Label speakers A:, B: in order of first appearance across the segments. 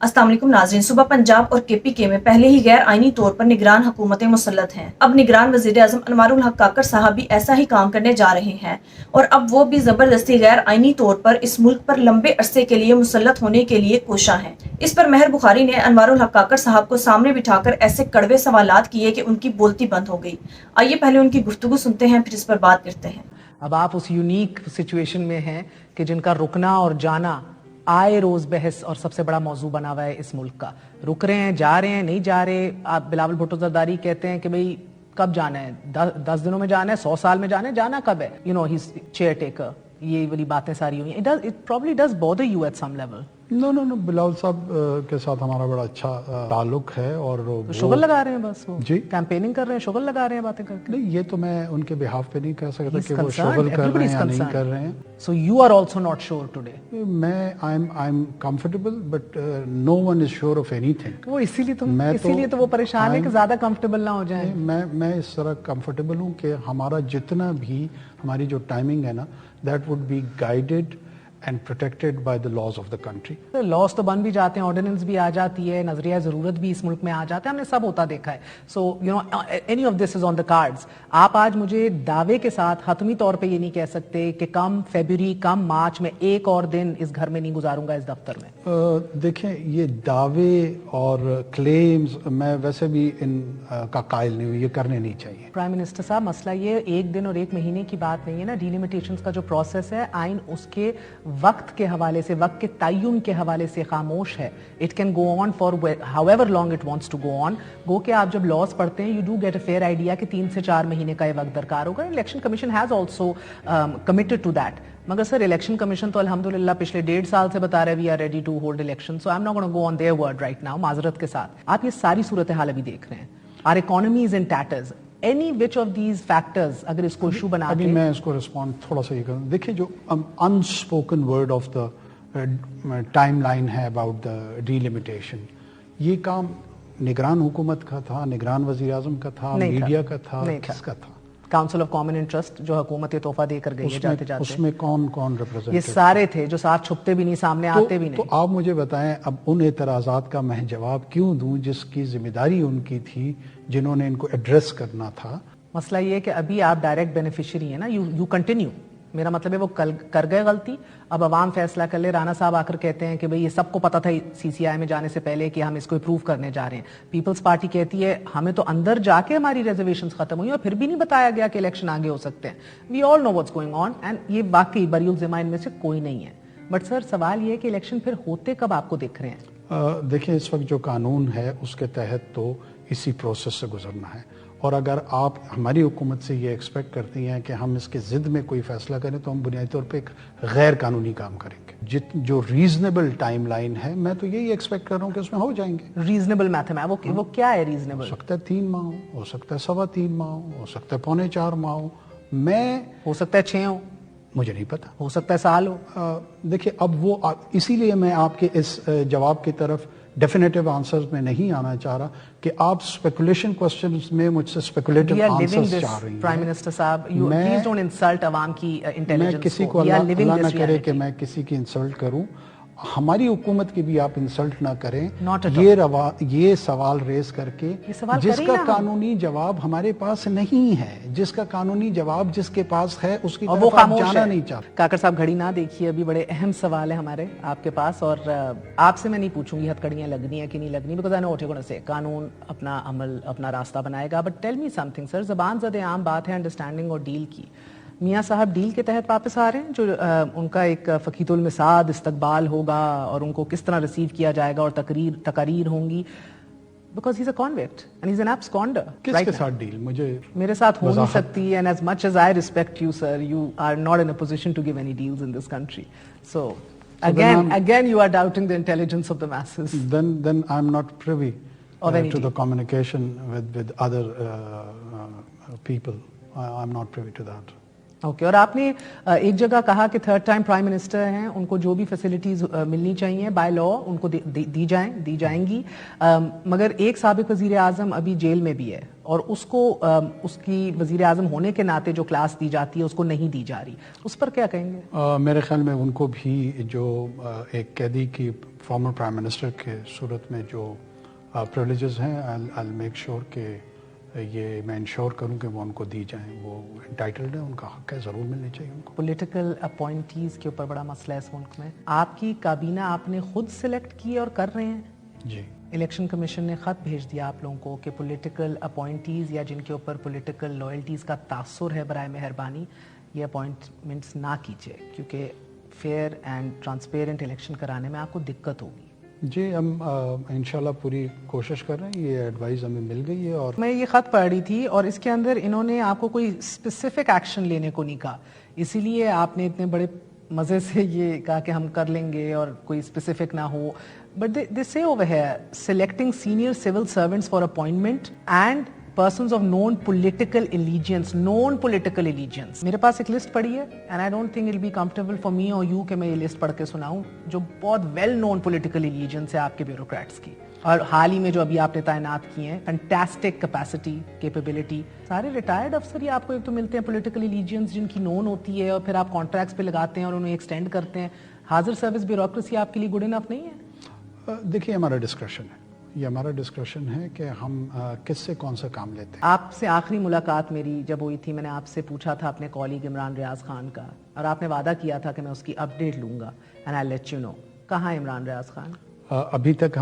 A: अस्सलाम वालेकुम नाज़रीन, सुबह पंजाब और KPK में पहले ही गैर आईनी तौर पर निगरान हुकूमतें मुसल्लत हैं। अब निगरान वज़ीर आज़म अनवारुल हक काकर साहब भी ऐसा ही काम करने जा रहे हैं और अब वो भी ज़बरदस्ती गैर आईनी तौर पर इस मुल्क पर लंबे अरसे के लिए मुसल्लत होने के लिए कोशा हैं। इस पर महर बुखारी ने अनवारुल हक काकर साहब को सामने बिठाकर ऐसे कड़वे सवालात किए कि उनकी बोलती बंद हो गई। आइए पहले उनकी गुफ्तगू सुनते हैं, फिर इस पर बात करते हैं।
B: अब आप उस यूनिक सिचुएशन में हैं कि जिनका रुकना और जाना आए रोज बहस और सबसे बड़ा मौजू बना हुआ है इस मुल्क का। रुक रहे हैं, जा रहे हैं, नहीं जा रहे। आप बिलावल भुट्टो जरदारी कहते हैं कि भाई कब जाना है, 10 दिनों में जाना है, 100 साल में जाना है, जाना कब है? You know he is chair taker, ये वाली बातें सारी हुई। It probably does bother you at some level.
C: No Bilawal साहब के साथ हमारा बड़ा अच्छा ताल्लुक है और
B: तो शुगल लगा रहे हैं, बस वो
C: जी
B: कैंपेनिंग कर रहे हैं, शुगल लगा रहे हैं बातें करके।
C: नहीं, ये तो मैं उनके बिहाफ पे नहीं कह सकता कि वो शुगल कर रहे हैं या नहीं कर रहे हैं।
B: So you are also not sure today.
C: मैं I am comfortable but no one is sure of anything.
B: वो इसीलिए तो वो परेशान है कि ज्यादा कंफर्टेबल ना हो जाए।
C: मैं इस तरह कंफर्टेबल हूँ कि हमारा जितना भी हमारी जो टाइमिंग है ना, that would be guided and protected by the laws of the country.
B: Laws तो बन भी जाते हैं, ऑर्डिनेंस भी आ जाती है, नजरिया जरूरत भी इस मुल्क में आ जाता है, हमने सब होता देखा है। So you know any of this is on the cards. आप आज मुझे दावे के साथ हतमी तौर पे ये नहीं कह सकते कि कम फरवरी कम मार्च में एक और दिन इस घर में नहीं गुजारूंगा, इस दफ्तर में।
C: देखें, ये दावे और क्लेम्स मैं वैसे भी इन का कायल नहीं हूँ, ये करने नहीं चाहिए।
B: प्राइम मिनिस्टर साहब, मसला ये एक दिन और एक महीने की बात नहीं है ना। डिलिमिटेशंस का जो प्रोसेस है, आइन उसके वक्त के हवाले से, वक्त के तय्युन के हवाले से खामोश है। It can go on for however long it wants to go on. गो के आप जब लॉज पढ़ते हैं, you do get a fair idea कि 3 से 4 महीने का ये वक्त दरकार होगा। Election commission has also committed to that. मगर सर, इलेक्शन कमीशन तो अल्हम्दुलिल्लाह पिछले 1.5 साल से बता रहे we are ready to hold election. So I am not gonna go on their word right now, माजरत के साथ। आप ये सारी सूरत हाल अभी देख रहे हैं। Our economy is in tatters. Any which of these factors अगर इसको इशू बना
C: अभी मैं इसको रिस्पॉन्ड थोड़ा सा ये करूँ। देखिए, जो unspoken word of the time line है अबाउट द डिलिमिटेशन, ये काम निगरान हुकूमत का था, निगरान वजीर आजम का था, मीडिया का था, किसका था?
B: काउंसिल ऑफ कॉमन इंटरेस्ट जो हुकूमत ये तोहफा देकर गई है जाते जाते।
C: उसमें कौन कौन रिप्रेजेंट?
B: ये सारे थे जो साथ छुपते भी नहीं, सामने आते भी नहीं।
C: तो आप मुझे बताएं, अब उन एतराजात का मैं जवाब क्यों दूं जिसकी जिम्मेदारी उनकी थी, जिन्होंने इनको एड्रेस करना था?
B: मसला ये है कि अभी आप डायरेक्ट बेनिफिशियरी है ना, यू कंटिन्यू। मेरा मतलब है वो कल कर गए गलती, अब अवाम फैसला कर ले। राना साहब आकर कहते हैं कि भाई ये सबको पता था CCI में जाने से पहले कि हम इसको अप्रूव करने जा रहे हैं। पीपल्स पार्टी कहती है हमें तो अंदर जाके हमारी रिजर्वेशंस खत्म हुई और फिर भी नहीं बताया गया कि इलेक्शन आगे हो सकते हैं। We all know what's going on and ये बाकी बरियुल ज़िम्मा इनमें से कोई नहीं है। बट सर, सवाल ये है कि इलेक्शन फिर होते कब आपको दिख रहे हैं?
C: देखिए, इस वक्त जो कानून है उसके तहत तो इसी प्रोसेस से गुजरना है। और अगर आप हमारी हुकूमत से ये एक्सपेक्ट करती हैं कि हम इसके ज़िद में कोई फैसला करें, तो हम बुनियादी तौर पे एक गैर कानूनी काम करेंगे। जो रीजनेबल टाइम लाइन है, मैं तो यही एक्सपेक्ट कर रहा हूँ कि उसमें हो जाएंगे।
B: रीजनेबल मैथम है वो क्या है रीजनेबल?
C: हो सकता है 3 माह, हो सकता है 3.25 माह, हो सकता है 3.25 माह,
B: हो सकता है 6 हो,
C: मुझे नहीं पता,
B: हो सकता है साल हो।
C: देखिए, अब वो इसीलिए मैं आपके इस जवाब की तरफ डेफिनेटिव आंसर्स में नहीं आना चाह रहा कि आप स्पेकुलेशन क्वेश्चंस में मुझसे स्पेकुलेटिव आंसर्स चाह रही हैं।
B: प्राइम मिनिस्टर साहब, यू प्लीज डोंट इंसल्ट अवाम की इंटेलिजेंस।
C: मैं किसी को अल्लाह ना करे कि मैं किसी की इंसल्ट करूं, हमारी हुकूमत की भी आप इंसल्ट ना करें। ये सवाल रेस करके जिसका कानूनी जवाब हमारे पास नहीं है, जिसका कानूनी जवाब जिसके पास है उसकी तरफ आप जाना नहीं चाहते।
B: काकर साहब, घड़ी ना देखिए, अभी बड़े अहम सवाल है हमारे आपके पास। और आपसे मैं नहीं पूछूंगी हथकड़ियां लगनी है कि नहीं लगनी, because I know what you gonna say. कानून अपना अमल अपना रास्ता बनाएगा। But tell me something sir, ज़बान ज़द आम बात है अंडरस्टैंडिंग और डील की। मियाँ साहब डील के तहत वापस आ रहे हैं, जो उनका एक फकीतुल मिसाद इस्तकबाल होगा और उनको किस तरह रिसीव किया जाएगा और तकरीर होंगी, because he is a convict and he is an absconder.
C: किसके साथ डील? मुझे
B: मेरे साथ हो नहीं सकती। And as much as I respect you sir, you are not in a position to give any deals in this country. So again you are doubting the intelligence of the masses.
C: Then I'm not privy to the communication with other people. I'm not privy to that.
B: Okay. اور آپ نے ایک جگہ کہا کہ third time prime minister ہیں, ان کو جو بھی فیسلٹیز ملنی چاہیے بائی لا ان کو دی جائیں گی, مگر ایک سابق وزیر اعظم ابھی جیل میں بھی ہے اور اس کو اس کی وزیر اعظم ہونے کے ناطے جو کلاس دی جاتی ہے اس کو نہیں دی جا رہی, اس پر کیا کہیں گے؟
C: میرے خیال میں ان کو بھی جو ایک قیدی کی فارمر پرائم منسٹر کے صورت میں جو پریولیجز ہیں, I'll make sure کہ یہ میں انشور کروں کہ وہ ان کو دی جائیں. وہ انٹائٹلڈ ہیں, ان کا حق ہے, ضرور ملنی چاہیے ان کو.
B: پولیٹیکل اپوائنٹیز کے اوپر بڑا مسئلہ ہے اس ملک میں. آپ کی کابینہ آپ نے خود سلیکٹ کی اور کر رہے ہیں؟
C: جی.
B: الیکشن کمیشن نے خط بھیج دیا آپ لوگوں کو کہ پولیٹیکل اپوائنٹیز یا جن کے اوپر پولیٹیکل لائلٹیز کا تاثر ہے برائے مہربانی یہ اپوائنٹمنٹس نہ کیجیے, کیونکہ فیئر اینڈ ٹرانسپیرنٹ الیکشن کرانے میں آپ کو دقت ہوگی.
C: جی, ہم انشاءاللہ پوری کوشش کر رہے ہیں. یہ ایڈوائز ہمیں مل گئی ہے. اور
B: میں یہ خط پڑھ رہی تھی اور اس کے اندر انہوں نے آپ کو کوئی اسپیسیفک ایکشن لینے کو نہیں کہا, اسی لیے آپ نے اتنے بڑے مزے سے یہ کہا کہ ہم کر لیں گے اور کوئی اسپیسیفک نہ ہو. But they say over here selecting senior civil servants for appointment and persons of known political allegiance. میرے پاس ایک لسٹ پڑی ہے and I don't think it'll be comfortable for me or you کہ میں یہ لسٹ پڑھ کے سناؤں, جو بہت well known political allegiance ہے آپ کے بیوروکریٹس کی, اور حال ہی میں جو ابھی آپ نے تعینات کیے ہیں, فینٹاسٹک کیپیسٹی کیپیبلٹی, سارے ریٹائرڈ افسر ہی آپ کو ایک تو ملتے ہیں پولیٹیکل ایلیجنس جن کی نون ہوتی ہے, اور پھر آپ کانٹریکٹس پہ لگاتے ہیں اور انہیں ایکسٹینڈ کرتے ہیں. حاضر سروس بیوروکریسی آپ کے لیے گڈ انف نہیں ہے؟
C: دیکھیے, ہمارا ڈسکرشن ہے, یہ ہمارا ڈسکرشن ہے کہ ہم کس سے کون سا کام لیتے ہیں.
B: آپ سے آخری ملاقات میری جب ہوئی تھی, میں نے آپ سے پوچھا تھا اپنے کالیگ عمران ریاض خان کا, اور آپ نے وعدہ کیا تھا کہ میں اس کی اپڈیٹ لوں گا, and I let you know. کہاں ہے عمران ریاض خان؟
C: ابھی تک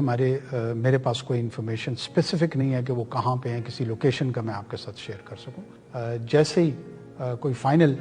C: میرے پاس کوئی انفارمیشن اسپیسیفک نہیں ہے کہ وہ کہاں پہ ہیں, کسی لوکیشن کا میں آپ کے ساتھ شیئر کر سکوں. جیسے ہی کوئی فائنل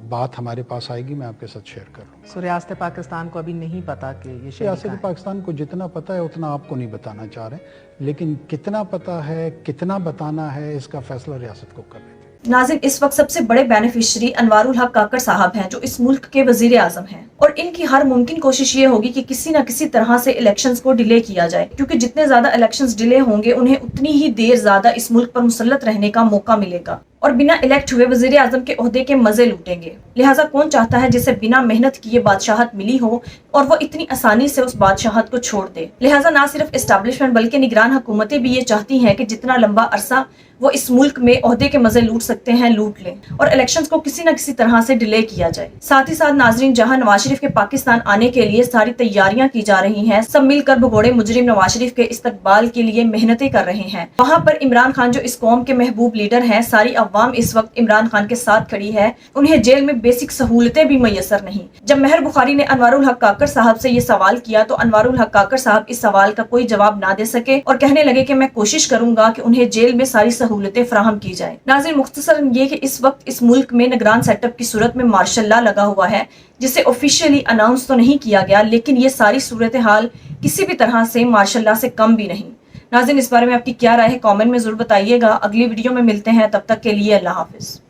C: بات ہمارے پاس آئے گی میں آپ کے ساتھ شیئر کر لوں.
B: سو ریاست پاکستان کو ابھی نہیں پتا کہ یہ
C: ریاست پاکستان کو جتنا پتا ہے اتنا آپ کو نہیں بتانا چاہ رہے, لیکن کتنا پتا ہے, کتنا بتانا ہے, اس کا فیصلہ ریاست کو کر رہے تھے.
A: ناظرین, اس وقت سب سے بڑے بینیفیشری انوار الحق کاکڑ صاحب ہیں جو اس ملک کے وزیر اعظم ہیں, اور ان کی ہر ممکن کوشش یہ ہوگی کہ کسی نہ کسی طرح سے الیکشنز کو ڈیلے کیا جائے, کیونکہ جتنے زیادہ الیکشنز ڈیلے ہوں گے انہیں اتنی ہی دیر زیادہ اس ملک پر مسلط رہنے کا موقع ملے گا, اور بنا الیکٹ ہوئے وزیر اعظم کے عہدے کے مزے لوٹیں گے. لہٰذا کون چاہتا ہے جسے بنا محنت کیے بادشاہت ملی ہو اور وہ اتنی آسانی سے اس بادشاہت کو چھوڑ دے. لہٰذا نہ صرف اسٹیبلشمنٹ بلکہ نگران حکومتیں بھی یہ چاہتی ہیں کہ جتنا لمبا عرصہ وہ اس ملک میں عہدے کے مزے لوٹ سکتے ہیں لوٹ لیں, اور الیکشنز کو کسی نہ کسی طرح سے ڈیلے کیا جائے. ساتھ ہی ساتھ ناظرین, جہاں نواز شریف کے پاکستان آنے کے لیے ساری تیاریاں کی جا رہی ہیں, سب مل کر بھگوڑے مجرم نواز شریف کے استقبال کے لیے محنتیں کر رہے ہیں, وہاں پر عمران خان جو اس قوم کے محبوب لیڈر ہیں, ساری عوام اس وقت عمران خان کے ساتھ کھڑی ہے. انہیں جیل میں بیسک سہولتیں بھی میسر نہیں. جب مہر بخاری نے انوار الحق کاکڑ صاحب سے یہ سوال کیا تو انوار الحق کاکڑ صاحب اس سوال کا کوئی جواب نہ دے سکے اور کہنے لگے کہ میں کوشش کروں گا کہ انہیں جیل میں ساری سہولتیں فراہم کی جائے. ناظرین, مختصراً یہ کہ اس وقت اس ملک میں نگران سیٹ اپ کی صورت میں مارشل لا لگا ہوا ہے, جسے آفیشیلی اناؤنس تو نہیں کیا گیا, لیکن یہ ساری صورتحال کسی بھی طرح سے مارشل لا سے کم بھی نہیں. ناظرین, اس بارے میں آپ کی کیا رائے ہے کامنٹ میں ضرور بتائیے گا. اگلی ویڈیو میں ملتے ہیں, تب تک کے لیے اللہ حافظ.